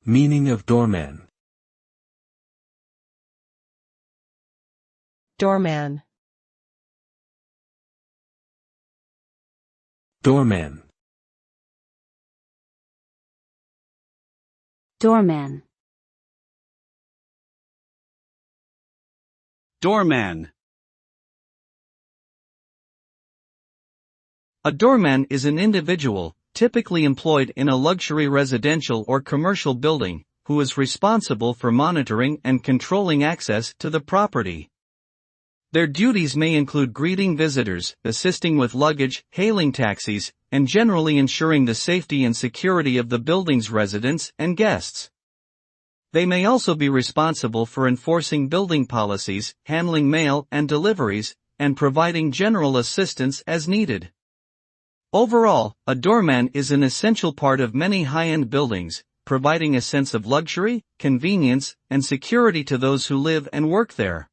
Meaning of doorman. Doorman. Doorman. Doorman. Doorman. A doorman is an individual, typically employed in a luxury residential or commercial building, who is responsible for monitoring and controlling access to the property. Their duties may include greeting visitors, assisting with luggage, hailing taxis, and generally ensuring the safety and security of the building's residents and guests. They may also be responsible for enforcing building policies, handling mail and deliveries, and providing general assistance as needed. Overall, a doorman is an essential part of many high-end buildings, providing a sense of luxury, convenience, and security to those who live and work there.